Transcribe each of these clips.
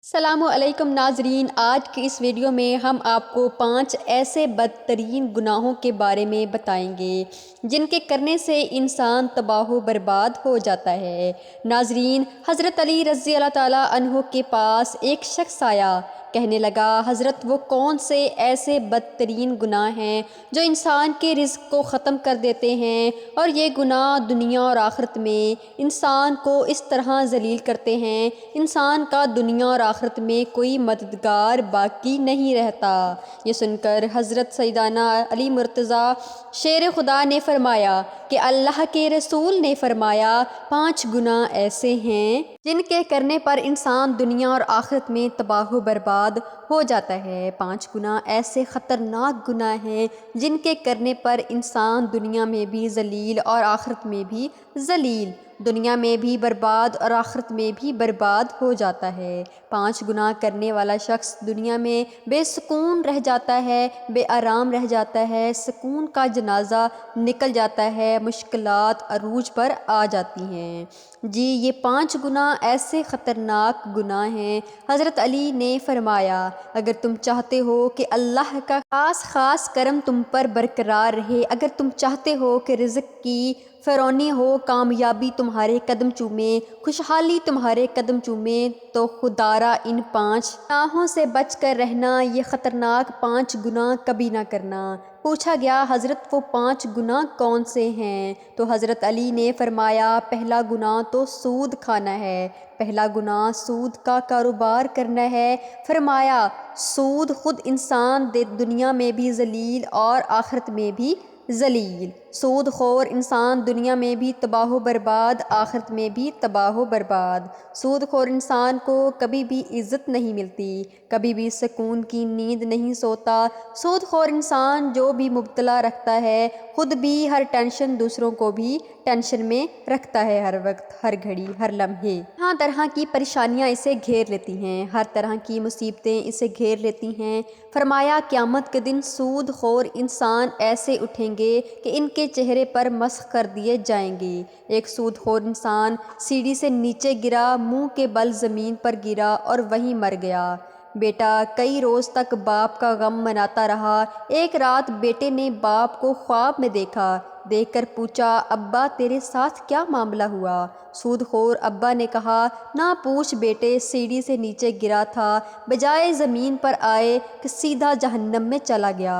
السلام علیکم ناظرین، آج کی اس ویڈیو میں ہم آپ کو 5 ایسے بدترین گناہوں کے بارے میں بتائیں گے جن کے کرنے سے انسان تباہ و برباد ہو جاتا ہے۔ ناظرین، حضرت علی رضی اللہ تعالیٰ عنہ کے پاس ایک شخص آیا، کہنے لگا، حضرت وہ کون سے ایسے بدترین گناہ ہیں جو انسان کے رزق کو ختم کر دیتے ہیں، اور یہ گناہ دنیا اور آخرت میں انسان کو اس طرح ذلیل کرتے ہیں انسان کا دنیا اور آخرت میں کوئی مددگار باقی نہیں رہتا۔ یہ سن کر حضرت سیدنا علی مرتضیٰ شیر خدا نے فرمایا کہ اللہ کے رسول نے فرمایا 5 گناہ ایسے ہیں جن کے کرنے پر انسان دنیا اور آخرت میں تباہ و برباد ہو جاتا ہے۔ 5 گناہ ایسے خطرناک گناہ ہیں جن کے کرنے پر انسان دنیا میں بھی ذلیل اور آخرت میں بھی ذلیل، دنیا میں بھی برباد اور آخرت میں بھی برباد ہو جاتا ہے۔ 5 گناہ کرنے والا شخص دنیا میں بے سکون رہ جاتا ہے، بے آرام رہ جاتا ہے، سکون کا جنازہ نکل جاتا ہے، مشکلات عروج پر آ جاتی ہیں۔ جی، یہ 5 گناہ ایسے خطرناک گناہ ہیں۔ حضرت علی نے فرمایا، اگر تم چاہتے ہو کہ اللہ کا خاص کرم تم پر برقرار رہے، اگر تم چاہتے ہو کہ رزق کی فراوانی ہو، کامیابی تمہارے قدم چومے، خوشحالی تمہارے قدم چومے، تو خدارا ان 5 گناہوں سے بچ کر رہنا، یہ خطرناک 5 گناہ کبھی نہ کرنا۔ پوچھا گیا، حضرت وہ 5 گناہ کون سے ہیں؟ تو حضرت علی نے فرمایا، پہلا گناہ تو سود کھانا ہے، پہلا گناہ سود کا کاروبار کرنا ہے۔ فرمایا، سود خود انسان دنیا میں بھی ذلیل اور آخرت میں بھی ذلیل، سود خور انسان دنیا میں بھی تباہ و برباد، آخرت میں بھی تباہ و برباد۔ سود خور انسان کو کبھی بھی عزت نہیں ملتی، کبھی بھی سکون کی نیند نہیں سوتا۔ سود خور انسان جو بھی مبتلا رکھتا ہے، خود بھی ہر ٹینشن، دوسروں کو بھی ٹینشن میں رکھتا ہے، ہر وقت، ہر گھڑی، ہر لمحے۔ طرح طرح کی پریشانیاں اسے گھیر لیتی ہیں، ہر طرح کی مصیبتیں اسے گھیر لیتی ہیں۔ فرمایا، قیامت کے دن سود خور انسان ایسے اٹھیں گے کہ ان کے چہرے پر مسخ کر دیے جائیں گے۔ ایک سود خور انسان سیڑھی سے نیچے گرا، منہ کے بل زمین پر گرا اور وہیں مر گیا۔ بیٹا کئی روز تک باپ کا غم مناتا رہا۔ ایک رات بیٹے نے باپ کو خواب میں دیکھا، دیکھ کر پوچھا، ابا تیرے ساتھ کیا معاملہ ہوا؟ سود خور ابا نے کہا، نہ پوچھ بیٹے، سیڑھی سے نیچے گرا تھا، بجائے زمین پر آئے کہ سیدھا جہنم میں چلا گیا۔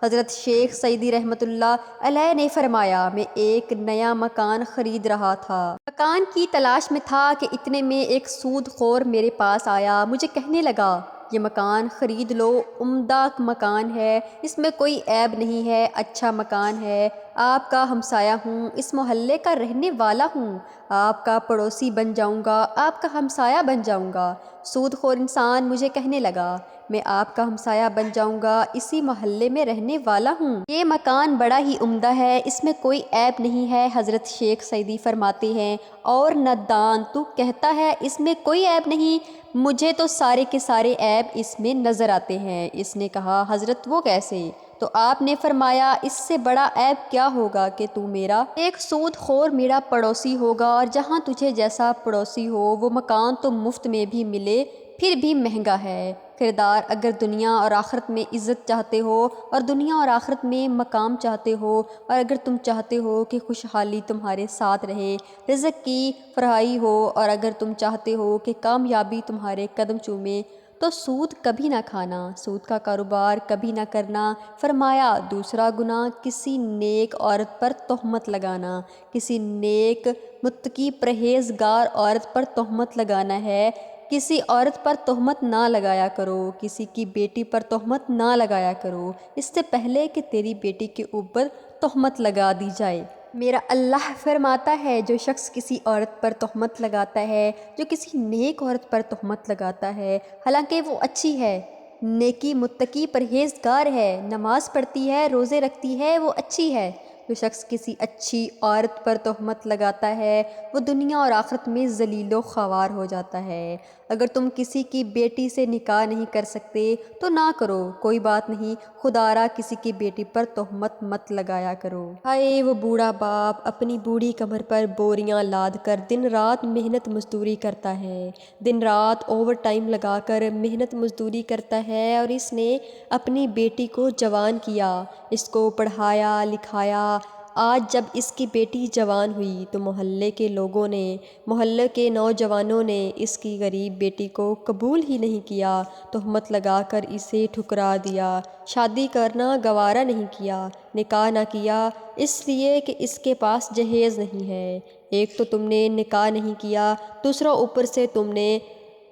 حضرت شیخ سعدی رحمۃ اللہ علیہ نے فرمایا، میں ایک نیا مکان خرید رہا تھا، مکان کی تلاش میں تھا کہ اتنے میں ایک سود خور میرے پاس آیا، مجھے کہنے لگا، یہ مکان خرید لو، عمدہ مکان ہے، اس میں کوئی عیب نہیں ہے، اچھا مکان ہے، آپ کا ہمسایہ ہوں، اس محلے کا رہنے والا ہوں، آپ کا پڑوسی بن جاؤں گا، آپ کا ہمسایہ بن جاؤں گا۔ سود خور انسان مجھے کہنے لگا، میں آپ کا ہمسایہ بن جاؤں گا، اسی محلے میں رہنے والا ہوں، یہ مکان بڑا ہی عمدہ ہے، اس میں کوئی عیب نہیں ہے۔ حضرت شیخ سعدی فرماتے ہیں، اور نادان تو کہتا ہے اس میں کوئی عیب نہیں، مجھے تو سارے کے سارے عیب اس میں نظر آتے ہیں۔ اس نے کہا، حضرت وہ کیسے؟ تو آپ نے فرمایا، اس سے بڑا عیب کیا ہوگا کہ تو میرا ایک سود خور میرا پڑوسی ہوگا، اور جہاں تجھے جیسا پڑوسی ہو وہ مکان تو مفت میں بھی ملے پھر بھی مہنگا ہے۔ کردار، اگر دنیا اور آخرت میں عزت چاہتے ہو اور دنیا اور آخرت میں مقام چاہتے ہو، اور اگر تم چاہتے ہو کہ خوشحالی تمہارے ساتھ رہے، رزق کی فراہمی ہو، اور اگر تم چاہتے ہو کہ کامیابی تمہارے قدم چومے، تو سود کبھی نہ کھانا، سود کا کاروبار کبھی نہ کرنا۔ فرمایا، دوسرا گناہ کسی نیک عورت پر تہمت لگانا، کسی نیک متقی پرہیزگار عورت پر تہمت لگانا ہے۔ کسی عورت پر تہمت نہ لگایا کرو، کسی کی بیٹی پر تہمت نہ لگایا کرو، اس سے پہلے کہ تیری بیٹی کے اوپر تہمت لگا دی جائے۔ میرا اللہ فرماتا ہے، جو شخص کسی عورت پر تہمت لگاتا ہے، جو کسی نیک عورت پر تہمت لگاتا ہے، حالانکہ وہ اچھی ہے، نیکی، متقی، پرہیزگار ہے، نماز پڑھتی ہے، روزے رکھتی ہے، وہ اچھی ہے، جو شخص کسی اچھی عورت پر تہمت لگاتا ہے وہ دنیا اور آخرت میں ذلیل و خوار ہو جاتا ہے۔ اگر تم کسی کی بیٹی سے نکاح نہیں کر سکتے تو نہ کرو، کوئی بات نہیں، خدا را کسی کی بیٹی پر تہمت مت لگایا کرو۔ ہائے وہ بوڑھا باپ اپنی بوڑھی کمر پر بوریاں لاد کر دن رات محنت مزدوری کرتا ہے، دن رات اوور ٹائم لگا کر محنت مزدوری کرتا ہے، اور اس نے اپنی بیٹی کو جوان کیا، اس کو پڑھایا لکھایا۔ آج جب اس کی بیٹی جوان ہوئی تو محلے کے لوگوں نے، محلے کے نوجوانوں نے اس کی غریب بیٹی کو قبول ہی نہیں کیا، تہمت لگا کر اسے ٹھکرا دیا، شادی کرنا گوارا نہیں کیا، نکاح نہ کیا، اس لیے کہ اس کے پاس جہیز نہیں ہے۔ ایک تو تم نے نکاح نہیں کیا، دوسرا اوپر سے تم نے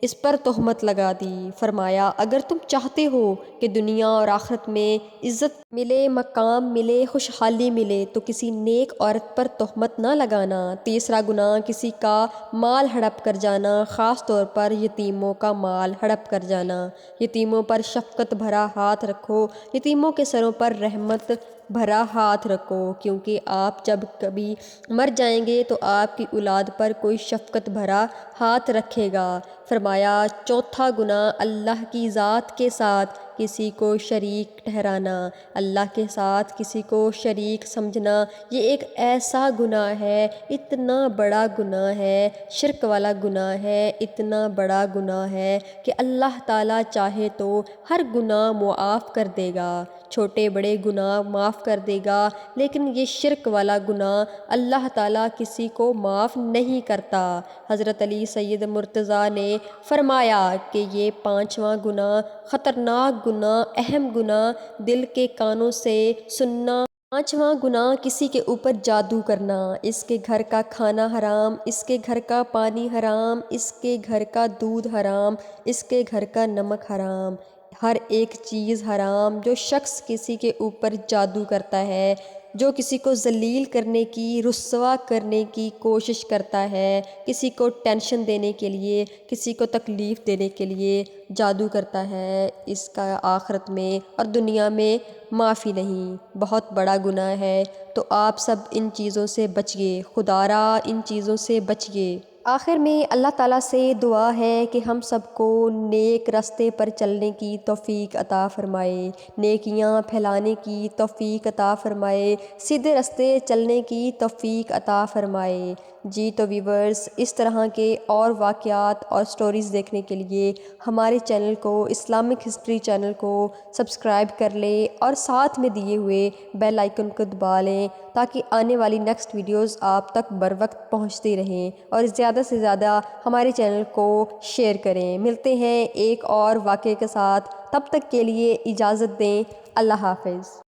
اس پر تہمت لگا دی۔ فرمایا اگر تم چاہتے ہو کہ دنیا اور آخرت میں عزت ملے، مقام ملے، خوشحالی ملے تو کسی نیک عورت پر تہمت نہ لگانا۔ تیسرا گناہ کسی کا مال ہڑپ کر جانا، خاص طور پر یتیموں کا مال ہڑپ کر جانا۔ یتیموں پر شفقت بھرا ہاتھ رکھو، یتیموں کے سروں پر رحمت بھرا ہاتھ رکھو، کیونکہ آپ جب کبھی مر جائیں گے تو آپ کی اولاد پر کوئی شفقت بھرا ہاتھ رکھے گا۔ فرمایا چوتھا گناہ اللہ کی ذات کے ساتھ کسی کو شریک ٹھہرانا، اللہ کے ساتھ کسی کو شریک سمجھنا، یہ ایک ایسا گناہ ہے، اتنا بڑا گناہ ہے، شرک والا گناہ ہے، اتنا بڑا گناہ ہے کہ اللہ تعالیٰ چاہے تو ہر گناہ معاف کر دے گا، چھوٹے بڑے گناہ معاف کر دے گا، لیکن یہ شرک والا گناہ اللہ تعالیٰ کسی کو معاف نہیں کرتا۔ حضرت علی سید مرتضیٰ نے فرمایا کہ یہ پانچواں گناہ خطرناک گناہ، اہم گناہ، دل کے کانوں سے سننا۔ پانچواں گناہ کسی کے اوپر جادو کرنا، اس کے گھر کا کھانا حرام، اس کے گھر کا پانی حرام، اس کے گھر کا دودھ حرام، اس کے گھر کا نمک حرام، ہر ایک چیز حرام۔ جو شخص کسی کے اوپر جادو کرتا ہے، جو کسی کو ذلیل کرنے کی، رسوا کرنے کی کوشش کرتا ہے، کسی کو ٹینشن دینے کے لیے، کسی کو تکلیف دینے کے لیے جادو کرتا ہے، اس کا آخرت میں اور دنیا میں معافی نہیں، بہت بڑا گناہ ہے۔ تو آپ سب ان چیزوں سے بچیے، خدا را ان چیزوں سے بچیے۔ آخر میں اللہ تعالیٰ سے دعا ہے کہ ہم سب کو نیک راستے پر چلنے کی توفیق عطا فرمائے، نیکیاں پھیلانے کی توفیق عطا فرمائے، سیدھے راستے چلنے کی توفیق عطا فرمائے۔ جی تو ویورز، اس طرح کے اور واقعات اور سٹوریز دیکھنے کے لیے ہمارے چینل کو، اسلامک ہسٹری چینل کو سبسکرائب کر لیں اور ساتھ میں دیے ہوئے بیل آئیکن کو دبا لیں تاکہ آنے والی نیکسٹ ویڈیوز آپ تک بر وقت پہنچتی رہیں، اور زیادہ سے زیادہ ہمارے چینل کو شیئر کریں۔ ملتے ہیں ایک اور واقعے کے ساتھ، تب تک کے لیے اجازت دیں، اللہ حافظ۔